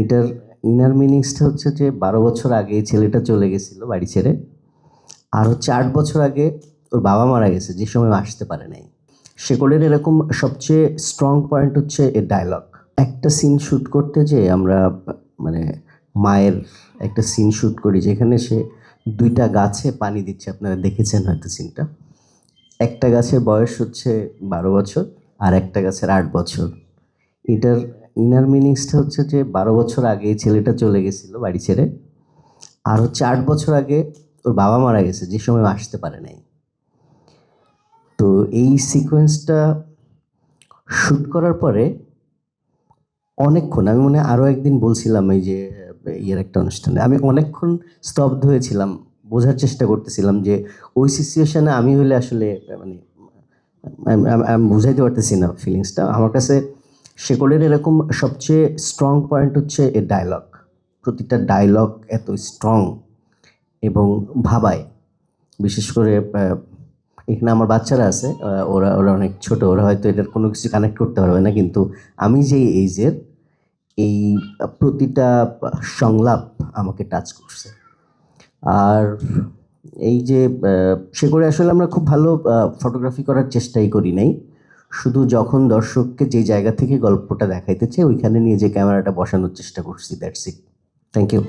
এটার ইনার মিনিংসটা হচ্ছে যে 12 বছর আগে এই ছেলেটা চলে গেছিল বাড়ি ছেড়ে। আর হচ্ছে 8 বছর আগে ওর বাবা মারা গেছে, যে সময় ও আসতে পারে নাই। শেকলের এরকম সবচেয়ে স্ট্রং পয়েন্ট হচ্ছে এর ডায়লগ। একটা সিন শ্যুট করতে যেয়ে আমরা মানে মায়ের একটা সিন শ্যুট করি, যেখানে সে 2টা গাছে পানি দিচ্ছে। আপনারা দেখেছেন হয়তো সিনটা। একটা গাছের বয়স হচ্ছে 12 বছর, আর একটা গাছের 8 বছর। এটার ইনার মিনিংসটা হচ্ছে যে 12 বছর আগে এই ছেলেটা চলে গেছিল বাড়ি ছেড়ে। আর হচ্ছে 8 বছর আগে ওর বাবা মারা গেছে, যে সময় ও আসতে পারে নাই। তো এই সিকোয়েন্সটা শ্যুট করার পরে অনেকক্ষণ, আমি মনে হয় আরও একদিন বলছিলাম এই যে ইয়ের একটা অনুষ্ঠানে, আমি অনেকক্ষণ স্তব্ধ হয়েছিলাম, বোঝার চেষ্টা করতেছিলাম যে ওই সিচুয়েশনে আমি হইলে আসলে মানে আমি বুঝাইতে পারতেছি না ফিলিংসটা। আমার কাছে শেকলের এরকম সবচেয়ে স্ট্রং পয়েন্ট হচ্ছে এর ডায়লগ। প্রতিটা ডায়লগ এত স্ট্রং এবং ভাবায়। বিশেষ করে এখানে আমার বাচ্চারা আছে, ওরা ওরা অনেক ছোট, ওরা হয়তো এটার কোনো কিছু কানেক্ট করতে পারবে না, কিন্তু আমি যে এইজের, এই প্রতিটা সংলাপ আমাকে টাচ করছে। আর এই যে সে করে আসলে আমরা খুব ভালো ফটোগ্রাফি করার চেষ্টাই করি নাই, শুধু যখন দর্শককে যে জায়গা থেকে গল্পটা দেখাইতে চাই ওইখানে নিয়ে যে ক্যামেরাটা বসানোর চেষ্টা করছি, দ্যাটস ইট। Thank you.